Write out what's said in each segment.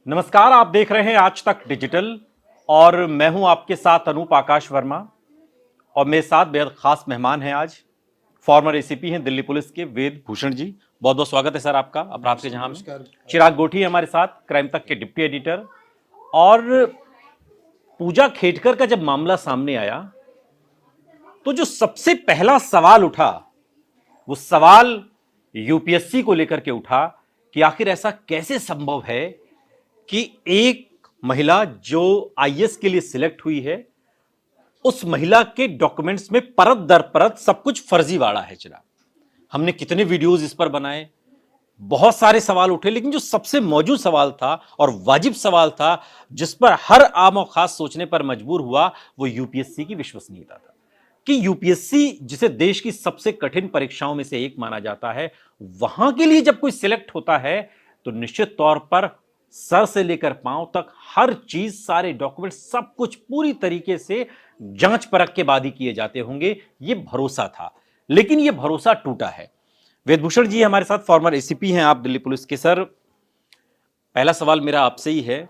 नमस्कार, आप देख रहे हैं आज तक डिजिटल और मैं हूं आपके साथ अनूप आकाश वर्मा। और मेरे साथ बेहद खास मेहमान हैं आज, फॉर्मर एसीपी हैं दिल्ली पुलिस के वेद भूषण जी। बहुत बहुत स्वागत है सर आपका अपराध के जहां में। चिराग गोठी है हमारे साथ, क्राइम तक के डिप्टी एडिटर। और पूजा खेटकर का जब मामला सामने आया तो जो सबसे पहला सवाल उठा वो सवाल यूपीएससी को लेकर के उठा कि आखिर ऐसा कैसे संभव है कि एक महिला जो आईएएस के लिए सिलेक्ट हुई है उस महिला के डॉक्यूमेंट्स में परत दर परत सब कुछ फर्जीवाड़ा है। चिराग, हमने कितने वीडियोस इस पर बनाए, बहुत सारे सवाल उठे, लेकिन जो सबसे मौजूद सवाल था और वाजिब सवाल था जिस पर हर आम और खास सोचने पर मजबूर हुआ वो यूपीएससी की विश्वसनीयता था। कि यूपीएससी जिसे देश की सबसे कठिन परीक्षाओं में से एक माना जाता है, वहां के लिए जब कोई सिलेक्ट होता है तो निश्चित तौर पर सर से लेकर पांव तक हर चीज, सारे डॉक्यूमेंट, सब कुछ पूरी तरीके से जांच परख के बाद ही किए जाते होंगे, ये भरोसा था। लेकिन ये भरोसा टूटा है। वेदभूषण जी हमारे साथ, फॉर्मर एसीपी हैं आप दिल्ली पुलिस के। सर, पहला सवाल मेरा आपसे ही है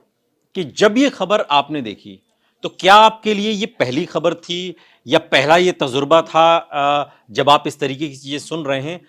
कि जब ये खबर आपने देखी तो क्या आपके लिए ये पहली खबर थी या पहला ये तजुर्बा था जब आप इस तरीके की चीजें सुन रहे हैं?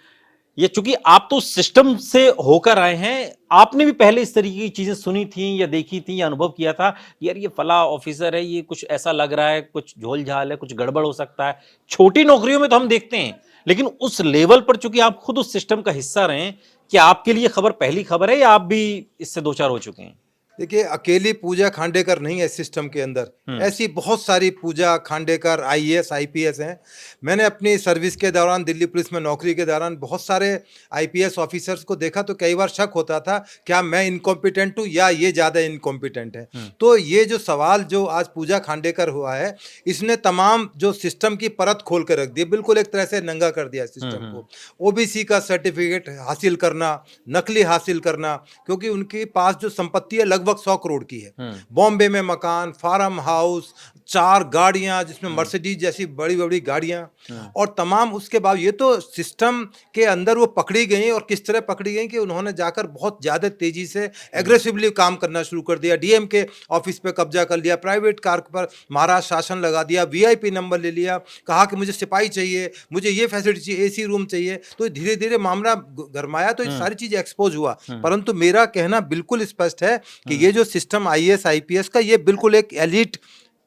ये चूंकि आप तो सिस्टम से होकर आए हैं, आपने भी पहले इस तरीके की चीजें सुनी थी या देखी थी या अनुभव किया था, यार ये फला ऑफिसर है, ये कुछ ऐसा लग रहा है, कुछ झोल झाल है, कुछ गड़बड़ हो सकता है। छोटी नौकरियों में तो हम देखते हैं, लेकिन उस लेवल पर चूंकि आप खुद उस सिस्टम का हिस्सा रहे, क्या आपके लिए खबर पहली खबर है या आप भी इससे दो चार हो चुके हैं? देखिए, अकेली पूजा खांडेकर नहीं है सिस्टम के अंदर, ऐसी बहुत सारी पूजा खांडेकर आईएएस आईपीएस हैं। मैंने अपनी सर्विस के दौरान, दिल्ली पुलिस में नौकरी के दौरान बहुत सारे आईपीएस ऑफिसर्स को देखा तो कई बार शक होता था क्या मैं इनकॉम्पिटेंट हूँ या ये ज़्यादा इनकॉम्पिटेंट है। तो ये जो सवाल जो आज पूजा खांडेकर हुआ है, इसने तमाम जो सिस्टम की परत खोल कर रख दी, बिल्कुल एक तरह से नंगा कर दिया सिस्टम को। ओबीसी का सर्टिफिकेट हासिल करना, नकली हासिल करना, क्योंकि उनके पास जो संपत्ति है लगभग 100 करोड़ की है। बॉम्बे में मकान, फार्म हाउस, 4 गाड़ियां जिसमें मर्सिडीज जैसी बड़ी बड़ी गाड़ियां, और तमाम उसके बाद ये तो सिस्टम के अंदर वो पकड़ी गई। और किस तरह पकड़ी गई कि उन्होंने जाकर बहुत ज्यादा तेजी से एग्रेसिवली काम करना शुरू कर दिया। डीएम के ऑफिस पे कब्जा कर लिया, प्राइवेट कार पर महाराष्ट्र शासन लगा दिया, वीआईपी नंबर ले लिया, कहा कि मुझे सिपाही चाहिए, मुझे ये फैसिलिटी चाहिए, एसी रूम चाहिए। तो धीरे धीरे मामला गरमाया तो ये सारी चीजें एक्सपोज हुआ। परंतु मेरा कहना बिल्कुल स्पष्ट है कि ये जो सिस्टम आईएएस आईपीएस का, ये बिल्कुल एक एलिट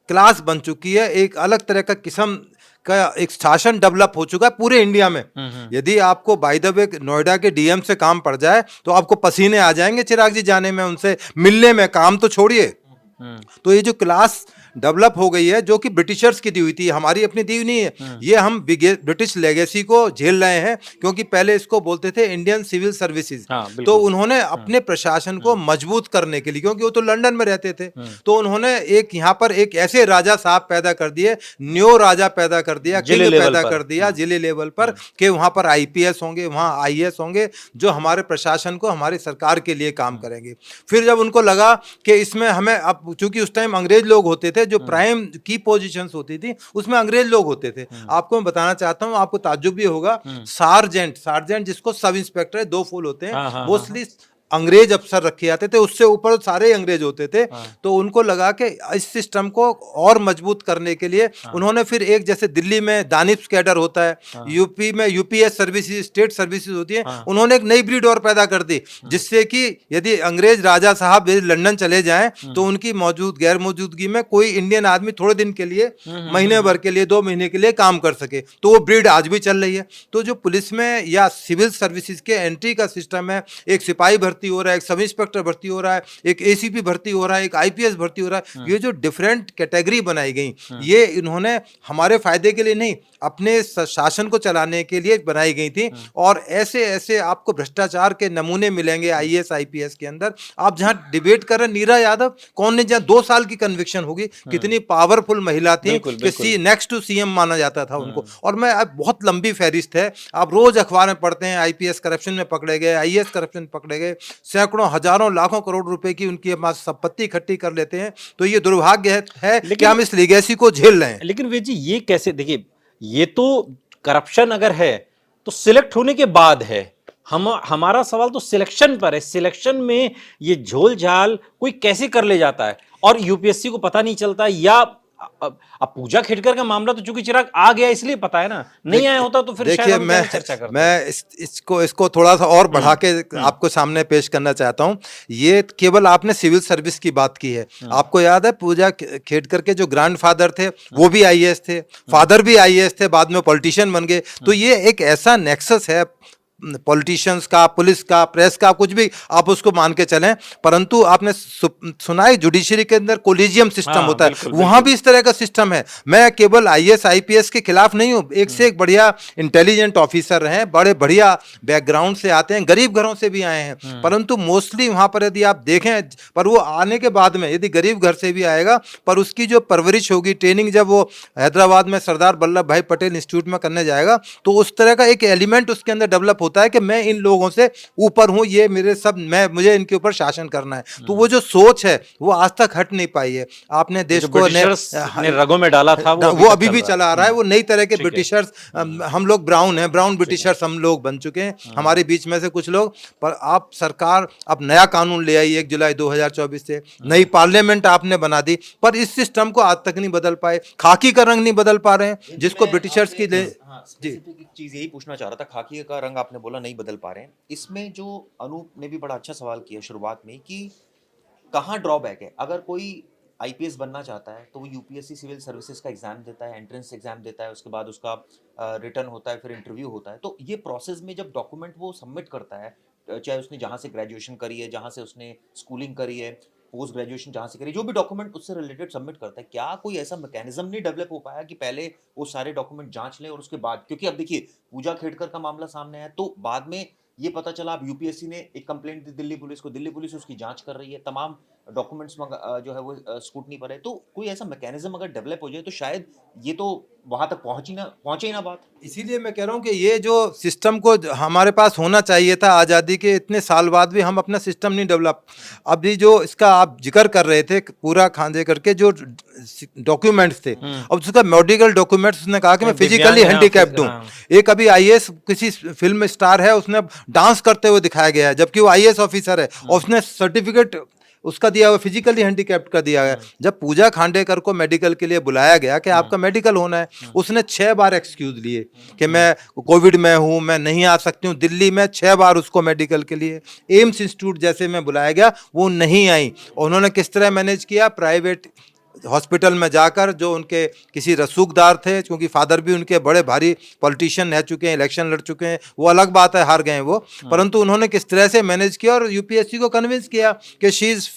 क्लास बन चुकी है, एक अलग तरह का किस्म का एक शासन डेवलप हो चुका है पूरे इंडिया में। यदि आपको बाय द वे नोएडा के डीएम से काम पड़ जाए तो आपको पसीने आ जाएंगे चिराग जी जाने में, उनसे मिलने में, काम तो छोड़िए। तो ये जो क्लास डेवलप हो गई है, जो कि ब्रिटिशर्स की दी हुई थी, हमारी अपनी दी हुई नहीं है। ये हम ब्रिटिश लेगेसी को झेल रहे हैं, क्योंकि पहले इसको बोलते थे इंडियन सिविल सर्विसेज। तो उन्होंने अपने प्रशासन को मजबूत करने के लिए, क्योंकि वो तो लंदन में रहते थे, तो उन्होंने एक यहाँ पर एक ऐसे राजा साहब पैदा कर दिए, न्यो राजा पैदा कर दिया, किंग पैदा कर दिया जिले लेवल पर, कि वहां पर आईपीएस होंगे, वहां आईएएस होंगे, जो हमारे प्रशासन को, हमारी सरकार के लिए काम करेंगे। फिर जब उनको लगा कि इसमें हमें, अब चूंकि उस टाइम अंग्रेज लोग होते थे, जो प्राइम की पोजीशंस होती थी उसमें अंग्रेज लोग होते थे। आपको मैं बताना चाहता हूं, आपको ताज्जुब भी होगा, सार्जेंट जिसको सब इंस्पेक्टर 2 फुल होते हैं, मोस्टली अंग्रेज अफसर रखे जाते थे, उससे ऊपर सारे अंग्रेज होते थे। तो उनको लगा कि इस सिस्टम को और मजबूत करने के लिए उन्होंने फिर एक, जैसे दिल्ली में दानिश कैडर होता है, यूपी में यूपीएस सर्विसेज, स्टेट सर्विसेज होती है, उन्होंने एक नई ब्रीड और पैदा कर दी, जिससे कि यदि अंग्रेज राजा साहब यदि लंदन चले जाएं तो उनकी गैर मौजूदगी में कोई इंडियन आदमी थोड़े दिन के लिए, महीने भर के लिए, 2 महीने के लिए काम कर सके। तो वो ब्रीड आज भी चल रही है। तो जो पुलिस में या सिविल सर्विसेज के एंट्री का सिस्टम है, एक सिपाही भर्ती हो रहा है, एक सब इंस्पेक्टर भर्ती हो रहा है, एक एसीपी भर्ती हो रहा है, एक आईपीएस भर्ती हो रहा है, ये जो डिफरेंट कैटेगरी बनाई गई, ये इन्होंने हमारे फायदे के लिए नहीं, अपने शासन को चलाने के लिए बनाई गई थी। और ऐसे ऐसे आपको भ्रष्टाचार के नमूने मिलेंगे आईएएस आईपीएस के अंदर। आप जहां डिबेट कर रहे, नीरा यादव कौन ने, जहां 2 साल की कन्विक्शन होगी, कितनी पावरफुल महिला थी कि नेक्स्ट टू सीएम माना जाता था उनको। और मैं, अब बहुत लंबी फहरिस्त है, आप रोज अखबार में पढ़ते हैं, आईपीएस करप्शन में पकड़े गए, आईएएस करप्शन में पकड़े गए, सैकड़ों हजारों लाखों करोड़ रुपए की उनकी संपत्ति इकट्ठी कर लेते हैं। तो ये दुर्भाग्य है कि हम इस लीगेसी को झेल रहे हैं। लेकिन वे जी, ये कैसे, देखिए, ये तो करप्शन अगर है तो सिलेक्ट होने के बाद है, हमारा सवाल तो सिलेक्शन पर है। सिलेक्शन में ये झोल झाल कोई कैसे कर ले जाता है और यूपीएससी को पता नहीं चलता, या अब पूजा खेड़कर का मामला तो चूंकि चिराग आ गया इसलिए पता है ना, नहीं आया होता तो फिर शायद देखिए, हम क्या चर्चा करते। मैं इसको थोड़ा सा और बढ़ा के आपको सामने पेश करना चाहता हूं। ये केवल आपने सिविल सर्विस की बात की है। आपको याद है पूजा खेड़कर के जो ग्रैंडफादर थे वो भी आईएएस थे, फादर भी आईएएस थे, बाद में पॉलिटिशियन बन गए। तो ये एक ऐसा नेक्सस है पॉलिटिशियंस का, पुलिस का, प्रेस का, कुछ भी आप उसको मान के चलें। परंतु आपने सुना है जुडिशरी के अंदर कोलिजियम सिस्टम होता है, वहां भी इस तरह का सिस्टम है। मैं केवल आईएएस आईपीएस के खिलाफ नहीं हूं, एक से एक बढ़िया इंटेलिजेंट ऑफिसर हैं, बड़े बढ़िया बैकग्राउंड से आते हैं, गरीब घरों से भी आए हैं। परंतु मोस्टली वहां पर यदि आप देखें, पर वो आने के बाद में यदि गरीब घर से भी आएगा, पर उसकी जो परवरिश होगी, ट्रेनिंग जब वो हैदराबाद में सरदार वल्लभ भाई पटेल इंस्टीट्यूट में करने जाएगा, तो उस तरह का एक एलिमेंट उसके अंदर डेवलप होता है कि मैं इन लोगों से ऊपर हूं, ये मेरे सब, मुझे इनके ऊपर शासन करना है। तो वो जो सोच है वो आज तक हट नहीं पाई है। आपने देश को ने रगों में डाला था, वो अभी भी चला आ रहा है। वो नई तरह के ब्रिटिशर्स, हम लोग ब्राउन हैं, ब्राउन ब्रिटिशर्स हम लोग बन चुके हैं, हमारे बीच में से कुछ लोग। पर आप सरकार अब नया कानून ले आई 1 जुलाई 2024 से, नई पार्लियामेंट आपने बना दी, पर इस सिस्टम को आज तक नहीं बदल पाए। खाकी का रंग नहीं बदल पा रहे हैं, जिसको ब्रिटिशर्स की स्पेसिफिक चीज यही पूछना चाह रहा था। खाकी का रंग आपने बोला नहीं बदल पा रहे हैं, इसमें जो अनूप ने भी बड़ा अच्छा सवाल किया शुरुआत में कि कहाँ ड्रॉबैक है। अगर कोई आईपीएस बनना चाहता है तो वो यूपीएससी सिविल सर्विसेज का एग्जाम देता है, एंट्रेंस एग्जाम देता है, उसके बाद उसका रिटर्न होता है, फिर इंटरव्यू होता है। तो ये प्रोसेस में जब डॉक्यूमेंट वो सबमिट करता है, चाहे उसने जहाँ से ग्रेजुएशन करी है, जहाँ से उसने स्कूलिंग करी है, पोस्ट ग्रेजुएशन जहाँ से करी, जो भी डॉक्यूमेंट उससे रिलेटेड सबमिट करता है, क्या कोई ऐसा मैकेनिज्म नहीं डेवलप हो पाया कि पहले वो सारे डॉक्यूमेंट जांच ले और उसके बाद, क्योंकि अब देखिए पूजा खेड़कर का मामला सामने है, तो बाद में ये पता चला अब यूपीएससी ने एक कंप्लेंट दी दिल्ली पुलिस को, दिल्ली पुलिस उसकी जांच कर रही है, तमाम डॉक्यूमेंट्स जो है वो स्क्रूटनी पर है। तो कोई ऐसा मैकेनिज्म अगर डेवलप हो जाए तो शायद ये तो वहां तक पहुंचे ही ना बात। इसीलिए मैं कह रहा हूं कि ये जो सिस्टम को हमारे पास होना चाहिए था, आज़ादी के इतने साल बाद भी हम अपना सिस्टम नहीं डेवलप। अभी जो इसका आप जिक्र कर रहे थे पूरा खांजे करके जो डॉक्यूमेंट्स थे, अब उसका मेडिकल डॉक्यूमेंट्स उसने कहा कि मैं फिजिकली हैंडीकैप्ड हूँ। एक अभी आईएएस किसी फिल्म स्टार है, उसने डांस करते हुए दिखाया गया है, जबकि वो आईएएस ऑफिसर है, और उसने सर्टिफिकेट उसका दिया हुआ फिजिकली हैंडीकैप्ड का दिया गया। जब पूजा खांडेकर को मेडिकल के लिए बुलाया गया कि आपका मेडिकल होना है, उसने 6 बार एक्सक्यूज लिए कि मैं कोविड में हूं, मैं नहीं आ सकती हूं दिल्ली में। 6 बार उसको मेडिकल के लिए एम्स इंस्टीट्यूट जैसे में बुलाया गया, वो नहीं आई। उन्होंने किस तरह मैनेज किया, प्राइवेट हॉस्पिटल में जाकर, जो उनके किसी रसूखदार थे, क्योंकि फादर भी उनके बड़े भारी पॉलिटिशियन रह चुके हैं, इलेक्शन लड़ चुके हैं, वो अलग बात है, हार गए वो, परंतु उन्होंने किस तरह से मैनेज किया और यूपीएससी को कन्विंस किया कि शी इज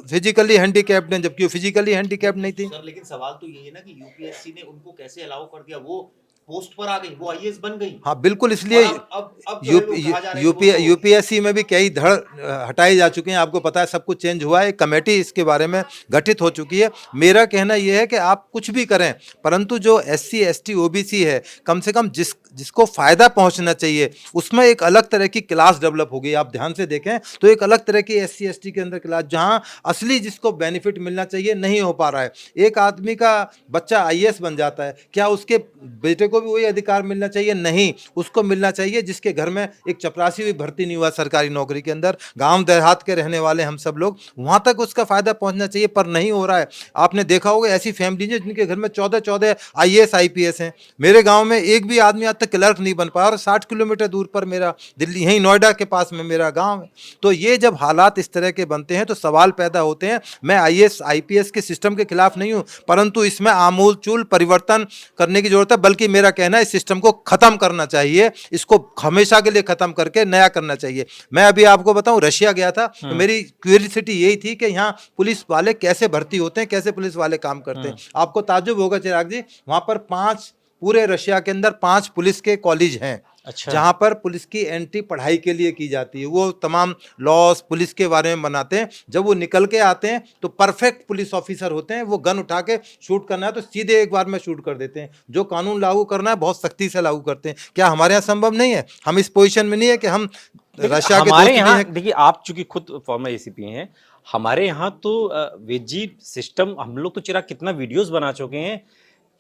फिजिकली हैंडीकैप्ड है, जबकि वो फिजिकली हैंडीकैप्ड नहीं थी। सर लेकिन सवाल तो ये है ना कि यूपीएससी ने उनको कैसे अलाउ कर दिया, वो पोस्ट पर आ गई, वो आईएएस बन गई। हाँ बिल्कुल, इसलिए यूपीएससी में भी कई धड़ हटाए जा चुके हैं। आपको पता है सब कुछ चेंज हुआ है, एक कमेटी इसके बारे में गठित हो चुकी है। मेरा कहना यह है कि आप कुछ भी करें, परंतु जो एससी एसटी ओबीसी है, कम से कम जिसको फायदा पहुंचना चाहिए, उसमें एक अलग तरह की क्लास डेवलप हो गई। आप ध्यान से देखें तो एक अलग तरह की एससी एसटी के अंदर क्लास, जहां असली जिसको बेनिफिट मिलना चाहिए नहीं हो पा रहा है। एक आदमी का बच्चा आईएएस बन जाता है, क्या उसके बेटे को भी वही अधिकार मिलना चाहिए? नहीं, उसको मिलना चाहिए जिसके घर में एक चपरासी भी भर्ती नहीं हुआ सरकारी नौकरी के अंदर, गांव देहात के रहने वाले हम सब लोग, वहां तक उसका फायदा पहुंचना चाहिए, पर नहीं हो रहा है। आपने देखा होगा ऐसी फैमिली है जिनके घर में 14-14 आईएएस आईपीएस हैं। मेरे गांव में एक भी आदमी आज तक क्लर्क नहीं बन पाया, और 60 किलोमीटर दूर पर मेरा दिल्ली, यहीं नोएडा के पास में मेरा गाँव है। तो ये जब हालात इस तरह के बनते हैं तो सवाल पैदा होते हैं। मैं आईएएस आईपीएस के सिस्टम के खिलाफ नहीं हूँ, परंतु इसमें आमूलचूल परिवर्तन करने की जरूरत है। बल्कि मेरा कहना है इस सिस्टम को खत्म करना चाहिए, इसको हमेशा के लिए खत्म करके नया करना चाहिए। मैं अभी आपको बताऊं, रशिया गया था, तो मेरी क्यूरियोसिटी यही थी कि यहाँ पुलिस वाले कैसे भर्ती होते हैं, कैसे पुलिस वाले काम करते हैं। आपको ताज्जुब होगा चिराग जी, वहां पर 5 पूरे रशिया के अंदर 5 पुलिस के कॉलेज हैं। अच्छा। जहां पर पुलिस की एंट्री पढ़ाई के लिए की जाती है। वो तमाम लॉस पुलिस के बारे में बनाते हैं। जब वो निकल के आते हैं तो परफेक्ट पुलिस ऑफिसर होते हैं। वो गन उठा के शूट करना है तो सीधे एक बार में शूट कर देते हैं। जो कानून लागू करना है बहुत सख्ती से लागू करते हैं। क्या हमारे यहाँ संभव नहीं है? हम इस पोजीशन में नहीं है कि हम रशिया के हमारे यहाँ, देखिए आप चूंकि खुद फॉर्मर एसीपी हैं, हमारे यहाँ तो वेजी सिस्टम, हम लोग तो चिराग कितना वीडियोस बना चुके हैं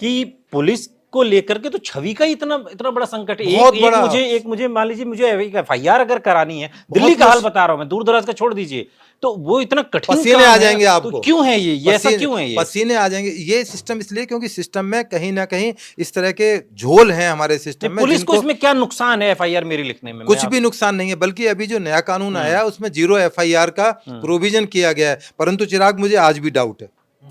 कि पुलिस को लेकर के तो छवि का ही इतना इतना बड़ा संकट है। बहुत एक बड़ा। मुझे मान लीजिए, मुझे एफआईआर अगर करानी है, दिल्ली का हाल बता रहा हूं मैं, दूर दराज का छोड़ दीजिए, तो वो इतना कठिन पसीने काम आ है। जाएंगे तो आपको। क्यों है ये ऐसा क्यों है ये? पसीने आ जाएंगे। ये सिस्टम इसलिए क्योंकि सिस्टम में कहीं ना कहीं इस तरह के झोल हैं हमारे सिस्टम में, पुलिस को जिनको इसमें क्या नुकसान है एफआईआर मेरी लिखने में? कुछ भी नुकसान नहीं है, बल्कि अभी जो नया कानून आया है उसमें 0 एफआईआर का प्रोविजन किया गया है। परंतु चिराग, मुझे आज भी डाउट है।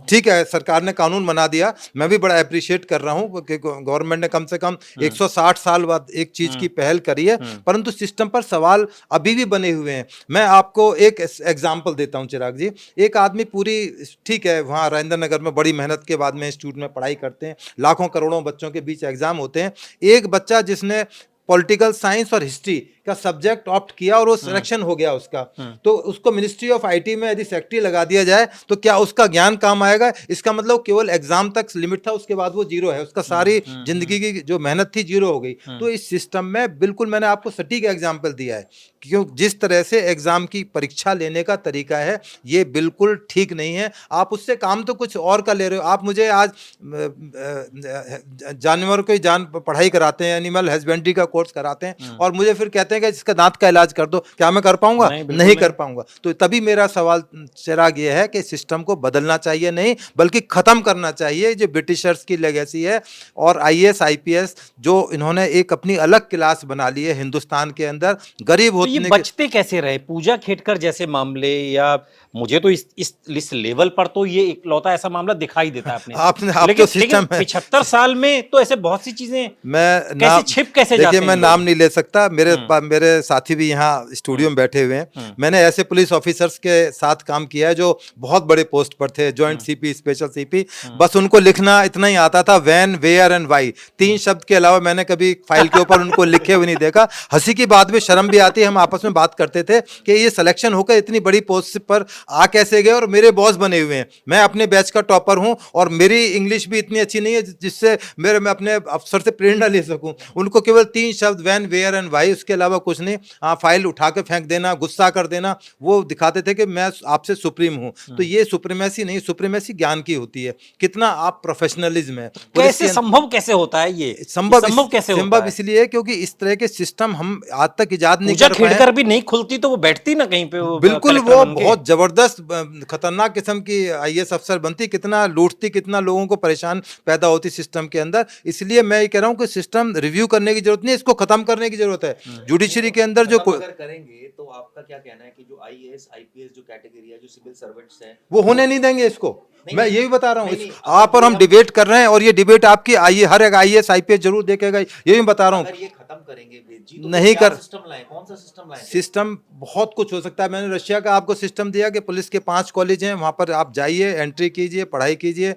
ठीक है, सरकार ने कानून बना दिया, मैं भी बड़ा अप्रिशिएट कर रहा हूं कि गवर्नमेंट ने कम से कम 160 साल बाद एक चीज की पहल करी है, परंतु सिस्टम पर सवाल अभी भी बने हुए हैं। मैं आपको एक एग्जांपल देता हूं चिराग जी। एक आदमी पूरी, ठीक है, वहाँ राजेंद्र नगर में बड़ी मेहनत के बाद में इंस्टीट्यूट में पढ़ाई करते हैं, लाखों करोड़ों बच्चों के बीच एग्जाम होते हैं। एक बच्चा जिसने पॉलिटिकल साइंस और हिस्ट्री का सब्जेक्ट ऑप्ट किया और वो सिलेक्शन हो गया उसका, तो उसको मिनिस्ट्री ऑफ आईटी में यदि सेक्रेटरी लगा दिया जाए तो क्या उसका ज्ञान काम आएगा? इसका मतलब केवल एग्जाम तक लिमिट था, उसके बाद वो 0 है, उसका सारी जिंदगी की जो मेहनत थी 0 हो गई। तो इस सिस्टम में बिल्कुल, मैंने आपको सटीक एग्जाम्पल दिया है, क्यों जिस तरह से एग्जाम की परीक्षा लेने का तरीका है ये बिल्कुल ठीक नहीं है। आप उससे काम तो कुछ और का ले रहे हो। आप मुझे आज जानवरों की जान पढ़ाई कराते हैं, एनिमल हस्बेंड्री का कोर्स कराते हैं, और मुझे फिर कहते हैं कि इसका दांत का इलाज कर दो। क्या मैं कर पाऊंगा? नहीं कर पाऊंगा। तो तभी मेरा सवाल चिराग ये है कि सिस्टम को बदलना चाहिए नहीं, बल्कि खत्म करना चाहिए जो ब्रिटिशर्स की लेगेसी है। और आईएएस आईपीएस जो इन्होंने एक अपनी अलग क्लास बना ली है हिंदुस्तान के अंदर, गरीब तो ये होने बचते कैसे रहे? पूजा खेटकर जैसे मामले, या मुझे तो इस लेवल पर तो ये इकलौता ऐसा मामला दिखाई देता है अपने। आप लेकिन तो सिस्टम है। 75 साल में तो ऐसे बहुत सी चीजें मैं कैसे छिप कैसे जाते देखिए, हैं मैं लोग? नाम नहीं ले सकता, मेरे साथी भी यहाँ स्टूडियो में बैठे हुए हैं। मैंने ऐसे पुलिस ऑफिसर्स के साथ काम किया है जो बहुत बड़े पोस्ट पर थे, जॉइंट सीपी, स्पेशल सीपी। बस उनको लिखना इतना ही आता था, व्हेन, वेयर एंड व्हाई, 3 शब्द के अलावा मैंने कभी फाइल के ऊपर उनको लिखे हुए नहीं देखा। हंसी की बात में शर्म भी आती है, हम आपस में बात करते थे कि ये सिलेक्शन होकर इतनी बड़ी पोस्ट पर आ कैसे गए, और मेरे बॉस बने हुए हैं। मैं अपने बैच का टॉपर हूं और मेरी इंग्लिश भी इतनी अच्छी नहीं है जिससे मैं अपने अफसर से प्रेरणा ले सकूं। उनको केवल 3 शब्द, व्हेन, वेयर एंड व्हाई, उसके अलावा कुछ नहीं। फाइल उठा के फेंक देना, गुस्सा कर देना, वो दिखाते थे कि मैं आपसे सुप्रीम हूं। तो ये सुप्रीमेसी नहीं, सुप्रीमेसी ज्ञान की होती है, कितना आप प्रोफेशनलिज्म है। कैसे संभव कैसे होता है ये? संभव कैसे होता संभव है? इसलिए क्योंकि इस तरह के सिस्टम हम आज तक इजाद नहीं पूजा कर पाए। खेड़कर भी नहीं खुलती तो वो बैठती ना कहीं पे, वो बिल्कुल, कलेक्टर वो बन के। बहुत जबरदस्त खतरनाक किस्म की आईएएस अफसर बनती, कितना लूटती, कितना लोगों को परेशान पैदा होती सिस्टम के अंदर। इसलिए मैं ये कह रहा हूँ कि सिस्टम रिव्यू करने की जरूरत नहीं, इसको खत्म करने की जरूरत है। जुडिशरी के अंदर जो अगर करेंगे तो आपका क्या कहना है कि जो आईएएस आईपीएस जो कैटेगरी है, जो सिविल सर्वेंट्स हैं, वो होने नहीं देंगे इसको। नहीं, मैं यही बता रहा हूँ, नहीं, आप और हम डिबेट कर रहे हैं, और ये डिबेट आपकी हर एक आईएएस आईपीएस जरूर देखेगा, यही मैं बता रहा हूँ। अगर ये खत्म करेंगे जी, तो नहीं क्या कर सिस्टम लाएं? कौन सा सिस्टम लाएं? सिस्टम बहुत कुछ हो सकता है। मैंने रशिया का आपको सिस्टम दिया कि पुलिस के 5 कॉलेज हैं, वहां पर आप जाइए, एंट्री कीजिए, पढ़ाई कीजिए।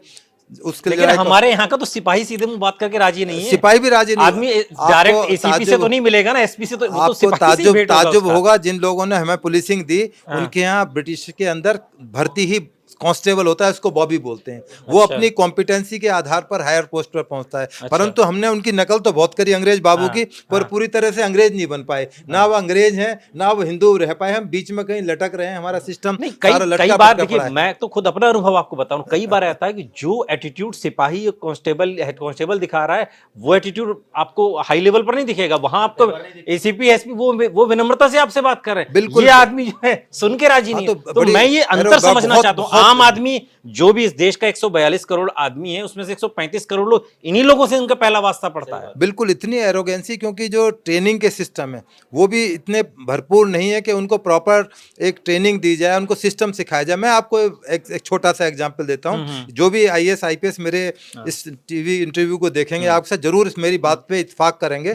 उसके लेकिन लिए हमारे यहाँ का तो सिपाही सीधे मुंह बात करके राजी नहीं है। सिपाही भी राजी नहीं। आदमी डायरेक्ट एसीपी से तो नहीं मिलेगा ना, एसपी से तो, वो तो आपको सिपाही से ही भेंट होगा ताज्जुब उसका। होगा, जिन लोगों ने हमें पुलिसिंग दी, उनके यहाँ ब्रिटिश के अंदर भर्ती ही कांस्टेबल होता है, उसको बॉबी बोलते हैं। वो अच्छा। अपनी कॉम्पिटेंसी के आधार पर हायर पोस्ट पर पहुंचता है। अच्छा। परंतु हमने उनकी नकल तो बहुत करी अंग्रेज बाबू की, पर पूरी तरह से अंग्रेज नहीं बन पाए। ना वो अंग्रेज हैं, ना वो हिंदू रह पाए, हम बीच में कहीं लटक रहे हैं। हमारा सिस्टम नहीं, सारा कई लटका बार पटका देखिए, पड़ा है। मैं तो खुद अपना अनुभव आपको बताऊं, कई बार आता है कि जो एटीट्यूड सिपाही कांस्टेबल हेड कांस्टेबल दिखा रहा है, वो एटीट्यूड आपको हाई लेवल पर नहीं दिखेगा। वहां आपको एसीपी एसपी वो विनम्रता से आपसे बात कर रहे हैं। बिल्कुल। ये आदमी जो है सुन के राजी नहीं है। तो बड़ी- मैं ये अंतर अरे समझना बहुत- चाहता हूँ। बहुत- आम आदमी जो भी इस देश का 142 करोड़ आदमी है, उसमें से 135 करोड़ लोग, इन्हीं लोगों से उनका पहला वास्ता पड़ता है। बिल्कुल, इतनी एरोगेंसी, क्योंकि जो ट्रेनिंग के सिस्टम है वो भी इतने भरपूर नहीं है कि उनको प्रॉपर एक ट्रेनिंग दी जाए, उनको सिस्टम सिखाया जाए। मैं आपको एक छोटा सा एग्जांपल देता हूँ। जो भी आईएएस आईपीएस मेरे इस टीवी इंटरव्यू को देखेंगे, आपसे जरूर इस मेरी बात पे इत्तेफाक करेंगे।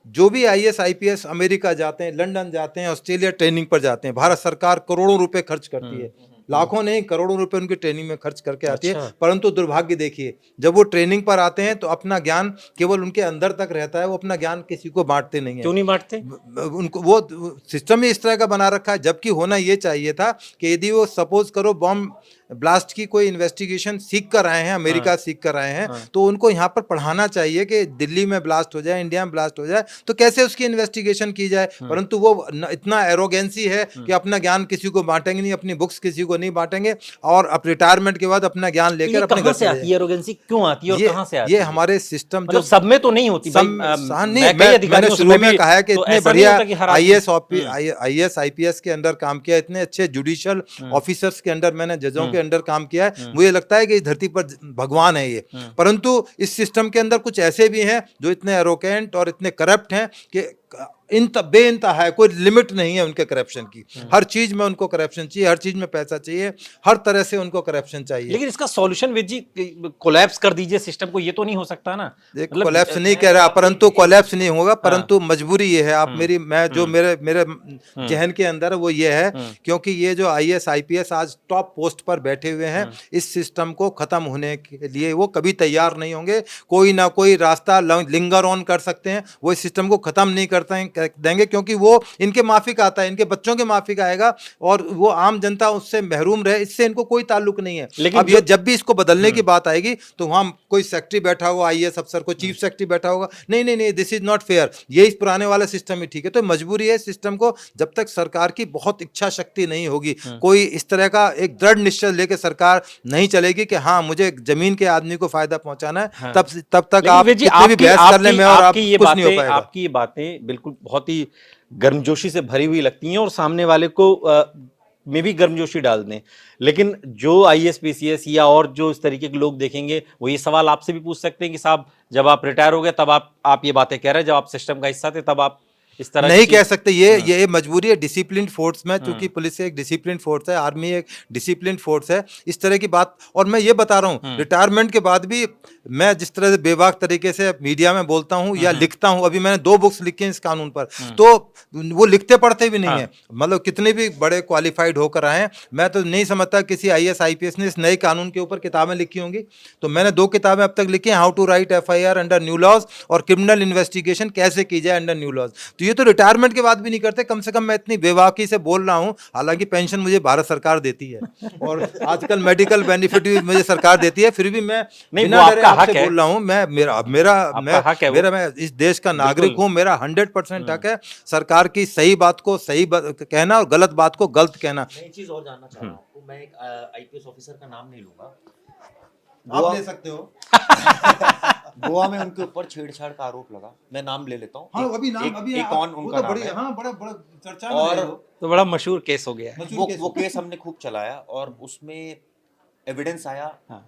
जो भी आईएएस आईपीएस अमेरिका जाते हैं, लंदन जाते हैं, ऑस्ट्रेलिया ट्रेनिंग पर जाते हैं, भारत सरकार करोड़ों रुपए खर्च करती है, लाखों नहीं करोड़ों रुपए उनकी ट्रेनिंग में खर्च करके आती है। अच्छा। परंतु दुर्भाग्य देखिए, जब वो ट्रेनिंग पर आते हैं तो अपना ज्ञान केवल उनके अंदर तक रहता है, वो अपना ज्ञान किसी को बांटते नहीं है। क्यों नहीं बांटते? उनको वो सिस्टम ही इस तरह का बना रखा है। जबकि होना ये चाहिए था कि यदि वो सपोज करो बॉम्ब ब्लास्ट की कोई इन्वेस्टिगेशन सीख कर आए हैं, अमेरिका सीख कर आए हैं, तो उनको यहाँ पर पढ़ाना चाहिए कि दिल्ली में ब्लास्ट हो जाए, इंडिया में ब्लास्ट हो जाए तो कैसे उसकी इन्वेस्टिगेशन की जाए। परंतु वो इतना एरोगेंसी है कि अपना ज्ञान किसी को बांटेंगे नहीं, अपनी बुक्स किसी को को नहीं बांटेंगे और अब रिटायरमेंट के बाद अपना ज्ञान तो लेकर ये अपने घर कहाँ से चले आती जाएंगे। है एरोगेंसी, क्यों आती है और कहाँ से आती ये है? हमारे सिस्टम मतलब जो सब में तो नहीं होती भाई, नहीं, मैं कई मैंने अधिकारियों से शुरू मैं में भी, कहा है कि तो इतने ऐसा नहीं बढ़िया होता कि हर आदमी- आईएएस आईपीएस के अंदर काम किया, इतने अच्छे जुडिशियल ऑफिसर्स के अंदर, मैंने जजों के अंदर काम किया है, मुझे लगता है कि इस धरती पर भगवान है ये। परंतु इस सिस्टम के अंदर कुछ ऐसे भी हैं जो इतने एरोगेंट और इतने करप्ट हैं कि बेइंतहा है, कोई लिमिट नहीं है उनके करप्शन की। हर चीज में उनको करप्शन चाहिए, हर चीज में पैसा चाहिए, हर तरह से उनको करप्शन चाहिए। लेकिन इसका सॉल्यूशन विद जी कोलैप्स कर दीजिए सिस्टम को, ये तो नहीं हो सकता ना। देखो कोलैप्स नहीं कह रहा, परंतु कोलैप्स नहीं होगा, परंतु मजबूरी ये है। आप मैं जो मेरे मेरे जहन के अंदर है वो ये है, क्योंकि ये जो आईएएस आईपीएस आज टॉप पोस्ट पर बैठे हुए हैं, इस सिस्टम को खत्म होने के लिए वो कभी तैयार नहीं होंगे। कोई ना कोई रास्ता लिंगर ऑन कर सकते हैं, वो इस सिस्टम को खत्म नहीं करते देंगे, क्योंकि वो इनके माफिक आता है, इनके बच्चों के माफिक आएगा और वो आम जनता उससे महरूम रहे, इससे इनको कोई ताल्लुक नहीं है। लेकिन अब ये जब भी इसको बदलने की बात आएगी तो वहां कोई सेक्रेटरी बैठा होगा आईएएस अफसर, कोई चीफ सेक्रेटरी बैठा होगा, नहीं नहीं नहीं, दिस इज नॉट फेयर, ये इस पुराने वाला सिस्टम ही ठीक है। तो मजबूरी है सिस्टम को, जब तक सरकार की बहुत इच्छा शक्ति नहीं होगी, कोई इस तरह का एक दृढ़ निश्चय लेकर सरकार नहीं चलेगी कि हाँ मुझे जमीन के आदमी को फायदा पहुंचाना है, तब तक आप कितने भी बहस कर ले में और आप कुछ नहीं हो पाएगा। आपकी ये बातें बिल्कुल बहुत ही गर्मजोशी से भरी हुई लगती हैं और सामने वाले को में भी गर्मजोशी डाल दें, लेकिन जो आईएएस पीसीएस या और जो इस तरीके के लोग देखेंगे वो ये सवाल आपसे भी पूछ सकते हैं कि साहब जब आप रिटायर हो गए तब आप ये बातें कह रहे हैं, जब आप सिस्टम का हिस्सा थे तब आप इस तरह नहीं कह सकते। ये मजबूरी है डिसिप्लिन फोर्स में, क्योंकि पुलिस एक डिसिप्लिन फोर्स है, आर्मी एक डिसिप्लिन फोर्स है, इस तरह की बात। और मैं ये बता रहा हूँ रिटायरमेंट के बाद भी मैं जिस तरह से बेबाक तरीके से मीडिया में बोलता हूँ या लिखता हूँ, अभी मैंने 2 बुक्स लिखी हैं इस कानून पर, तो वो लिखते पढ़ते भी नहीं है, मतलब कितने भी बड़े क्वालिफाइड होकर आए हैं, मैं तो नहीं समझता किसी आईएएस आईपीएस ने इस नए कानून के ऊपर किताबें लिखी होंगी। तो मैंने 2 किताबें अब तक लिखी हैं, how to write FIR under new laws और क्रिमिनल इन्वेस्टिगेशन कैसे की जाए अंडर न्यू लॉज। तो ये तो रिटायरमेंट के बाद भी नहीं करते, कम से कम मैं इतनी बेबाकी से बोल रहा हूँ, हालांकि पेंशन मुझे भारत सरकार देती है और आजकल मेडिकल बेनिफिट भी मुझे सरकार देती है, फिर भी मैं बिना डरे आपसे बोल रहा हूँ, मैं इस देश का नागरिक हूँ, मेरा 100% हक है सरकार की सही बात को सही कहना और गलत बात को गलत कहना। मैं एक चीज और जानना चाह रहा हूँ आपको, मैं एक आईपीएस ऑफिसर का नाम नहीं लूंगा, आप ले सकते हो। गोवा में उनके ऊपर छेड़छाड़ का आरोप लगा, मैं नाम ले लेता हूँ। हाँ, अभी नाम अभी एक कौन उनका नाम है, हाँ, बड़ा चर्चा में और है वो। तो बड़ा मशहूर केस हो गया है। वो केस हमने खूब चलाया और उसमें एविडेंस आया,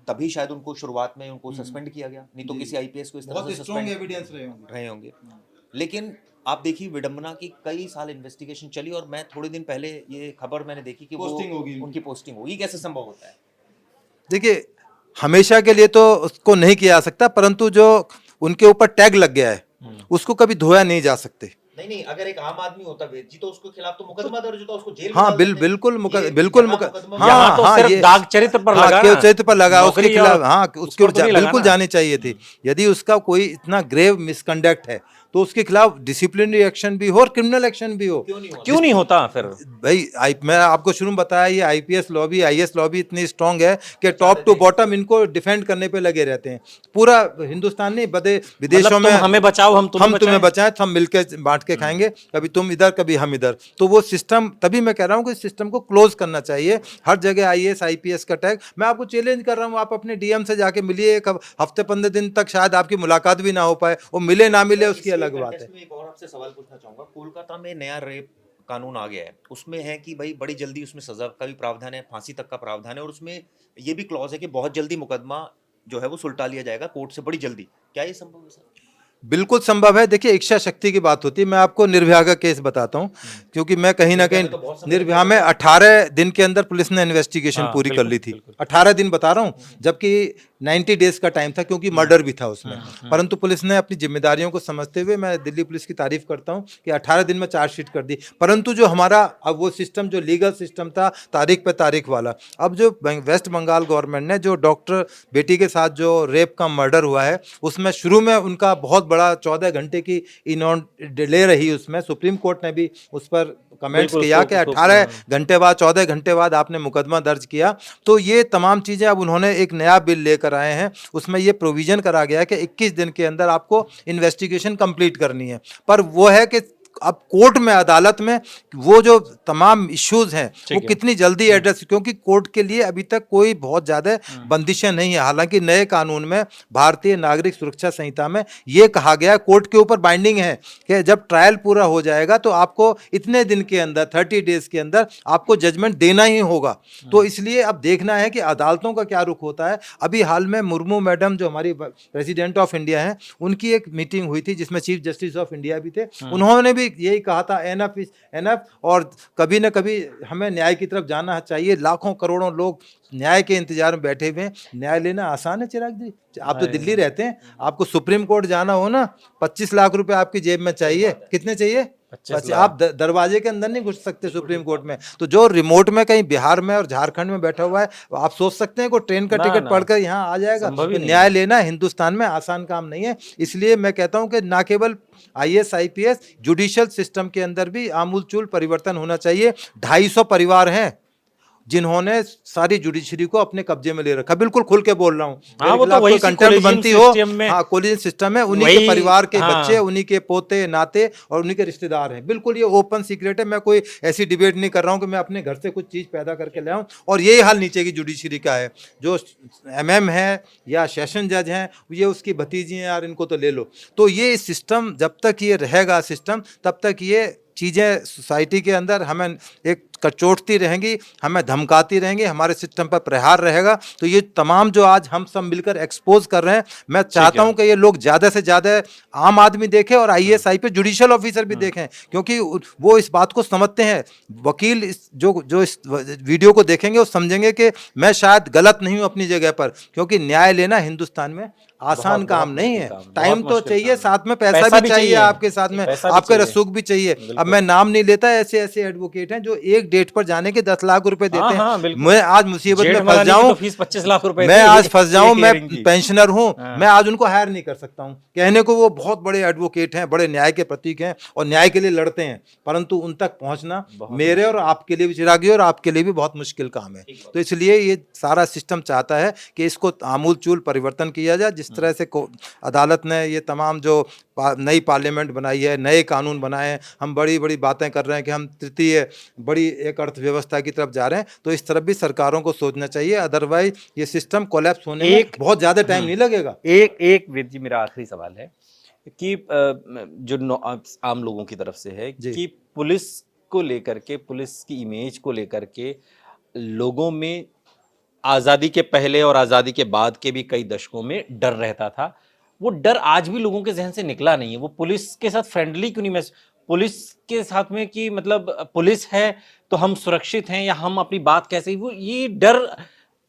तभी शायद उनको शुरुआत में उनको सस्पेंड किया गया, नहीं तो किसी आईपीएस को इस तरह से स्ट्रॉन्ग एविडेंस रहे होंगे। लेकिन आप देखिए विडंबना की कई साल इन्वेस्टिगेशन चली और मैं थोड़े दिन पहले ये खबर मैंने देखी कि वो उनकी पोस्टिंग होगी, कैसे संभव होता है? देखिए हमेशा के लिए तो उसको नहीं किया जा सकता, परंतु जो उनके ऊपर टैग लग गया है उसको कभी धोया नहीं जा सकते। नहीं, अगर एक आम आदमी होता वेद जी तो उसके खिलाफ तो मुकदमा दर्ज होता, उसको जेल में हाँ डाल देते। बिल्कुल यहाँ तो सिर्फ दाग चरित्र पर लगा ना, चरित्र पर लगा उसके खिलाफ, हाँ उसको तो नहीं लगा बिल्कुल ना। जानी चाहिए थी। यदि उसका कोई इतना ग्रेव मिसकंडक्ट है तो उसके खिलाफ डिसिप्लिनरी एक्शन भी हो और क्रिमिनल एक्शन भी हो। क्यों नहीं होता फिर भाई मैं आपको शुरू में बताया, ये आईपीएस लॉबी आईएएस लॉबी इतनी स्ट्रांग है कि टॉप टू बॉटम इनको डिफेंड करने पे लगे रहते हैं। पूरा हिंदुस्तान नहीं बदे विदेशों में, हमें बचाओ हम तुम्हें बचाएं, हम मिलकर बांट के खाएंगे, कभी तुम इधर कभी हम इधर। तो वो सिस्टम, तभी मैं कह रहा हूँ कि सिस्टम को क्लोज करना चाहिए। हर जगह आईएएस आईपीएस का टैग, मैं आपको चैलेंज कर रहा हूँ, आप अपने डीएम से जाके मिलिए, एक हफ्ते 15 दिन तक शायद आपकी मुलाकात भी ना हो पाए, वो मिले ना मिले उसकी अलग बात है। एक और आपसे सवाल पूछना चाहूंगा, कोलकाता में नया रेप कानून आ गया है, उसमें है कि भाई बड़ी जल्दी उसमें सजा का भी प्रावधान है, फांसी तक का प्रावधान है, और उसमें ये भी क्लॉज है कि बहुत जल्दी मुकदमा जो है वो सुलटा लिया जाएगा कोर्ट से बड़ी जल्दी। क्या ये संभव है सर? बिल्कुल संभव है। देखिए इच्छा शक्ति की बात होती है। मैं आपको निर्भया का केस बताता हूँ, क्योंकि मैं कहीं ना कहीं निर्भया में 18 दिन के अंदर पुलिस ने इन्वेस्टिगेशन पूरी कर ली थी। 18 दिन बता रहा हूँ, जबकि 90 डेज का टाइम था, क्योंकि मर्डर भी था उसमें। परंतु पुलिस ने अपनी जिम्मेदारियों को समझते हुए, मैं दिल्ली पुलिस की तारीफ करता हूँ कि 18 दिन में चार्जशीट कर दी। परंतु जो हमारा अब वो सिस्टम, जो लीगल सिस्टम था तारीख पे तारीख वाला, अब जो वेस्ट बंगाल गवर्नमेंट ने जो डॉक्टर बेटी के साथ जो रेप का मर्डर हुआ है, उसमें शुरू में उनका बहुत बड़ा 14 घंटे की डिले रही। उसमें सुप्रीम कोर्ट ने भी उस पर कमेंट्स किया कि 18 घंटे बाद, 14 घंटे बाद आपने मुकदमा दर्ज किया। तो ये तमाम चीज़ें अब उन्होंने एक नया बिल लेकर आए हैं, उसमें ये प्रोविजन करा गया है कि 21 दिन के अंदर आपको इन्वेस्टिगेशन कंप्लीट करनी है। पर वो है कि अब कोर्ट में, अदालत में वो जो तमाम इश्यूज हैं वो कितनी जल्दी एड्रेस, क्योंकि कोर्ट के लिए अभी तक कोई बहुत ज्यादा बंदिशें नहीं है। हालांकि नए कानून में, भारतीय नागरिक सुरक्षा संहिता में ये कहा गया, कोर्ट के ऊपर बाइंडिंग है कि जब ट्रायल पूरा हो जाएगा तो आपको इतने दिन के अंदर, 30 डेज के अंदर आपको जजमेंट देना ही होगा। तो इसलिए अब देखना है कि अदालतों का क्या रुख होता है। अभी हाल में मुर्मू मैडम जो हमारी प्रेसिडेंट ऑफ इंडिया हैं, उनकी एक मीटिंग हुई थी जिसमें चीफ जस्टिस ऑफ इंडिया भी थे। उन्होंने भी यही कहा था, एनफ इज एनफ, और कभी ना कभी हमें न्याय की तरफ जाना चाहिए। लाखों करोड़ों लोग न्याय के इंतजार में बैठे हुए हैं। न्याय लेना आसान है चिराग जी? आप तो दिल्ली रहते हैं, आपको सुप्रीम कोर्ट जाना हो ना, 25 लाख रुपए आपकी जेब में चाहिए। कितने चाहिए? 25। आप दरवाजे के अंदर नहीं घुस सकते सुप्रीम कोर्ट में। तो जो रिमोट में कहीं बिहार में और झारखंड में बैठा हुआ है, आप सोच सकते हैं कोई ट्रेन का टिकट पढ़कर यहाँ आ जाएगा? तो न्याय लेना हिंदुस्तान में आसान काम नहीं है। इसलिए मैं कहता हूं कि ना केवल IAS IPS, जुडिशियल सिस्टम के अंदर भी आमूलचूल परिवर्तन होना चाहिए। 250 परिवार हैं जिन्होंने सारी जुडिशरी को अपने कब्जे में ले रखा। बिल्कुल खुल के बोल रहा हूँ, वो तो वही कंटेंट बनती हो, हाँ कोलिजन सिस्टम है, उन्हीं के परिवार के बच्चे, उन्हीं के पोते नाते और उन्हीं के रिश्तेदार हैं। बिल्कुल ये ओपन सीक्रेट है। मैं कोई ऐसी डिबेट नहीं कर रहा हूँ कि मैं अपने घर से कुछ चीज पैदा करके ले आऊँ। और यही हाल नीचे की जुडिशरी का है। जो MM है या सेशन जज हैं, ये उसकी भतीजी हैं यार, इनको तो ले लो। तो ये सिस्टम जब तक ये रहेगा सिस्टम, तब तक ये चीज़ें सोसाइटी के अंदर हमें एक कचोटती रहेंगी, हमें धमकाती रहेंगी, हमारे सिस्टम पर प्रहार रहेगा। तो ये तमाम जो आज हम सब मिलकर एक्सपोज कर रहे हैं, मैं चाहता हूं कि ये लोग ज़्यादा से ज़्यादा आम आदमी देखें और IAS IPS जुडिशियल ऑफिसर भी देखें, क्योंकि वो इस बात को समझते हैं। वकील जो इस वीडियो को देखेंगे वो समझेंगे कि मैं शायद गलत नहीं हूँ अपनी जगह पर, क्योंकि न्याय लेना हिंदुस्तान में आसान काम नहीं है। टाइम तो चाहिए, साथ में पैसा भी चाहिए, आपके साथ में आपके रसूख भी चाहिए। अब मैं नाम नहीं लेता, ऐसे ऐसे एडवोकेट हैं जो एक डेट पर जाने के 10 लाख रुपए देते हैं। मैं आज मुसीबत में फंस जाऊं, फीस 25 लाख रुपए, मैं आज फंस जाऊं, मैं पेंशनर हूं, मैं आज उनको हायर नहीं कर सकता हूं। कहने को वो बहुत बड़े एडवोकेट हैं, बड़े न्याय के प्रतीक हैं और न्याय के लिए लड़ते हैं, परंतु उन तक पहुंचना मेरे और आपके लिए भी, चिरागी और आपके लिए भी बहुत मुश्किल काम है। तो इसलिए ये सारा सिस्टम चाहता है कि इसको आमूलचूल परिवर्तन किया जाए। जिस तरह से अदालत ने ये तमाम जो नई पार्लियामेंट बनाई है, नए कानून बनाए हैं, हम बड़ी बड़ी बातें कर रहे हैं कि हम तृतीय बड़ी एक अर्थव्यवस्था की तरफ जा रहे हैं, तो इस तरफ भी सरकारों को सोचना चाहिए। अदरवाइज ये सिस्टम कोलैप्स होने में बहुत ज्यादा टाइम नहीं लगेगा। एक वीर जी, मेरा आखिरी सवाल है कि जो आम लोगों की तरफ से है कि पुलिस को लेकर के, पुलिस की इमेज को लेकर के लोगों में आज़ादी के पहले और आज़ादी के बाद के भी कई दशकों में डर रहता था। वो डर आज भी लोगों के जहन से निकला नहीं है। वो पुलिस के साथ फ्रेंडली क्यों नहीं, मैं पुलिस के साथ में कि मतलब पुलिस है तो हम सुरक्षित हैं या हम अपनी बात कैसे, वो ये डर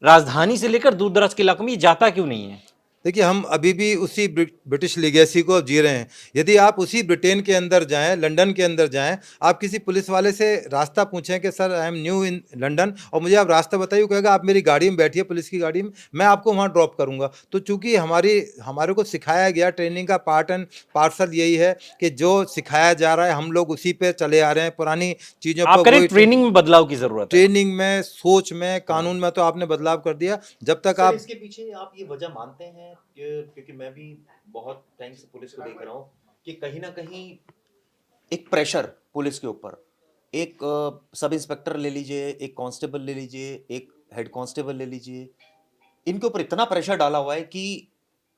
राजधानी से लेकर दूर दराज के इलाकों में ये जाता क्यों नहीं है? देखिए, हम अभी भी उसी ब्रिटिश लीगेसी को जी रहे हैं। यदि आप उसी ब्रिटेन के अंदर जाएं, लंदन के अंदर जाएं, आप किसी पुलिस वाले से रास्ता पूछें कि sir I am new in London और मुझे आप रास्ता बताइए, कहेगा आप मेरी गाड़ी में बैठिए, पुलिस की गाड़ी में, मैं आपको वहाँ ड्रॉप करूँगा। तो चूंकि हमारे को सिखाया गया, ट्रेनिंग का पार्ट एंड पार्सल यही है कि जो सिखाया जा रहा है हम लोग उसी पे चले आ रहे हैं, पुरानी चीज़ों पर। ट्रेनिंग में बदलाव की जरूरत है, ट्रेनिंग में, सोच में, कानून में तो आपने बदलाव कर दिया। जब तक आप इसके पीछे आप ये वजह मानते हैं, क्योंकि मैं भी बहुत टाइम से पुलिस को देख रहा हूँ कि कहीं ना कहीं एक प्रेशर पुलिस के ऊपर, एक सब इंस्पेक्टर ले लीजिए, एक कांस्टेबल ले लीजिए, एक हेड कांस्टेबल ले लीजिए, इनके ऊपर इतना प्रेशर डाला हुआ है कि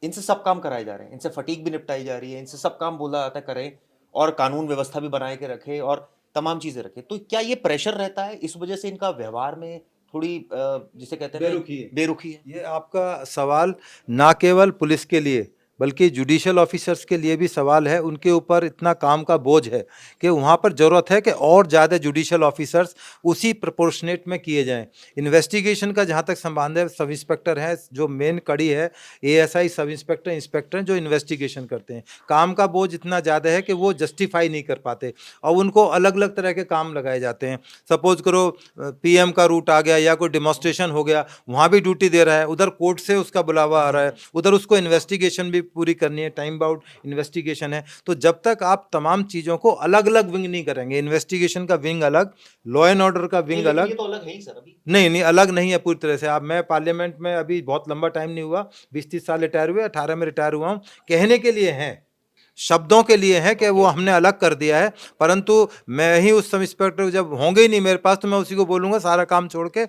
इनसे सब काम कराए जा रहे हैं, इनसे फटीक भी निपटाई जा रही है, इनसे सब काम बोला जाता है करें और कानून व्यवस्था भी बनाए के रखे और तमाम चीजें रखे। तो क्या ये प्रेशर रहता है, इस वजह से इनका व्यवहार में थोड़ी जिसे कहते हैं बेरुखी है? ये आपका सवाल ना केवल पुलिस के लिए बल्कि जुडिशियल ऑफिसर्स के लिए भी सवाल है। उनके ऊपर इतना काम का बोझ है कि वहाँ पर ज़रूरत है कि और ज़्यादा जुडिशियल ऑफिसर्स उसी प्रोपोर्शनेट में किए जाएं। इन्वेस्टिगेशन का जहाँ तक संबंध है, सब इंस्पेक्टर हैं जो मेन कड़ी है, ASI सब इंस्पेक्टर, इंस्पेक्टर हैं जो इन्वेस्टिगेशन करते हैं। काम का बोझ इतना ज़्यादा है कि वो जस्टिफाई नहीं कर पाते और उनको अलग अलग तरह के काम लगाए जाते हैं। सपोज करो PM का रूट आ गया या कोई डिमॉन्स्ट्रेशन हो गया, वहाँ भी ड्यूटी दे रहा है, उधर कोर्ट से उसका बुलावा आ रहा है, उधर उसको इन्वेस्टिगेशन भी पूरी करनी है, टाइम बाउंड इन्वेस्टिगेशन है। तो जब तक आप तमाम चीज़ों को अलग अलग विंग नहीं करेंगे, इन्वेस्टिगेशन का विंग अलग, लॉ एंड ऑर्डर का विंग अलग, ये तो अलग है ही सर अभी। नहीं अलग नहीं है पूरी तरह से। आप, मैं पार्लियामेंट में अभी बहुत लंबा टाइम नहीं हुआ, 20-30 साल रिटायर हुए, 18 में रिटायर हुआ हूँ। कहने के लिए हैं, शब्दों के लिए हैं कि वो हमने अलग कर दिया है, परंतु मैं ही उस सब इंस्पेक्टर जब होंगे ही नहीं मेरे पास तो मैं उसी को बोलूंगा सारा काम छोड़ के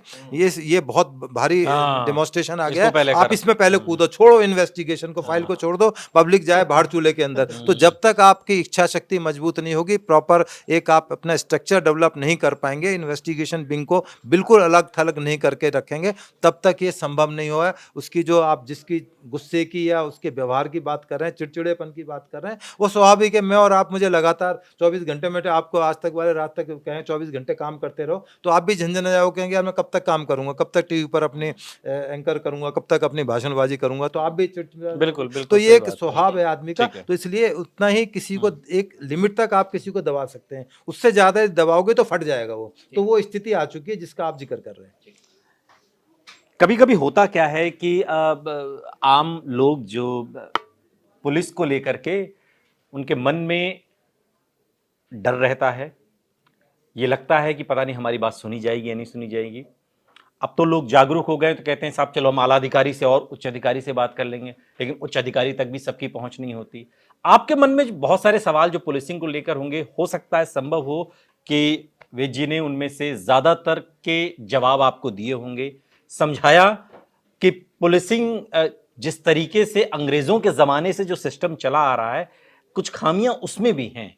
ये बहुत भारी हाँ, डेमोस्ट्रेशन आ इसको गया पहले है, आप कर। इसमें पहले कूदो, छोड़ो इन्वेस्टिगेशन को, फाइल को छोड़ दो, पब्लिक जाए भाड़ चूल्हे के अंदर। तो जब तक आपकी इच्छा शक्ति मजबूत नहीं होगी, प्रॉपर एक आप अपना स्ट्रक्चर डेवलप नहीं कर पाएंगे, इन्वेस्टिगेशन विंग को बिल्कुल अलग थलग नहीं करके रखेंगे, तब तक ये संभव नहीं हुआ। उसकी जो आप जिसकी गुस्से की या उसके व्यवहार की बात कर रहे हैं, चिड़चिड़ेपन की बात कर रहे हैं, वो स्वाभाविक है। मैं और आप मुझे लगातार 24 घंटे में आपको आज तक वाले रात तक कहें 24 घंटे काम करते रहो तो आप भी झंझन जाओ, कहेंगे यार मैं कब तक काम करूंगा, कब तक टीवी पर अपने एंकर करूंगा, कब तक अपनी भाषणबाजी करूंगा, तो आप भी चिड़चिड़ा। बिल्कुल बिल्कुल तो सही ये एक बात है। स्वभाव है आदमी का। ठीक है। तो इसलिए उतना ही किसी को एक लिमिट तक आप किसी को दबा सकते हैं, उससे ज्यादा दबाओगे तो फट जाएगा वो। तो वो स्थिति आ चुकी है जिसका आप जिक्र कर रहे हैं। कभी कभी होता क्या है कि आम लोग जो पुलिस को लेकर के उनके मन में डर रहता है, ये लगता है कि पता नहीं हमारी बात सुनी जाएगी या नहीं सुनी जाएगी। अब तो लोग जागरूक हो गए तो कहते हैं साहब चलो हम आला अधिकारी से और उच्च अधिकारी से बात कर लेंगे, लेकिन उच्च अधिकारी तक भी सबकी पहुंच नहीं होती। आपके मन में बहुत सारे सवाल जो पुलिसिंग को लेकर होंगे, हो सकता है संभव हो कि वेद जी ने उनमें से ज्यादातर के जवाब आपको दिए होंगे, समझाया कि पुलिसिंग जिस तरीके से अंग्रेजों के जमाने से जो सिस्टम चला आ रहा है, कुछ खामियां उसमें भी हैं,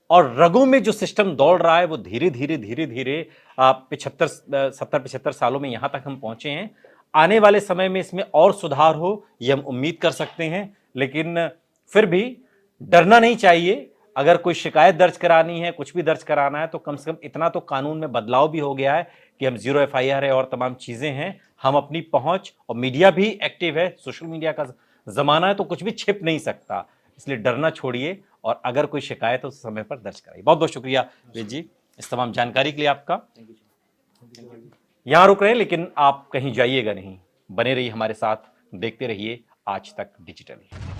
और रगों में जो सिस्टम दौड़ रहा है वो धीरे धीरे 70-75 सालों में यहां तक हम पहुंचे हैं। आने वाले समय में इसमें और सुधार हो ये हम उम्मीद कर सकते हैं, लेकिन फिर भी डरना नहीं चाहिए। अगर कोई शिकायत दर्ज करानी है, कुछ भी दर्ज कराना है, तो कम से कम इतना तो कानून में बदलाव भी हो गया है कि हम 0 FIR है और तमाम चीजें हैं, हम अपनी पहुंच, और मीडिया भी एक्टिव है, सोशल मीडिया का जमाना है, तो कुछ भी छिप नहीं सकता। इसलिए डरना छोड़िए और अगर कोई शिकायत हो तो समय पर दर्ज कराइए। बहुत बहुत शुक्रिया वेद जी इस तमाम जानकारी के लिए आपका। यहां रुक रहे हैं लेकिन आप कहीं जाइएगा नहीं, बने रहिए हमारे साथ, देखते रहिए आज तक डिजिटल।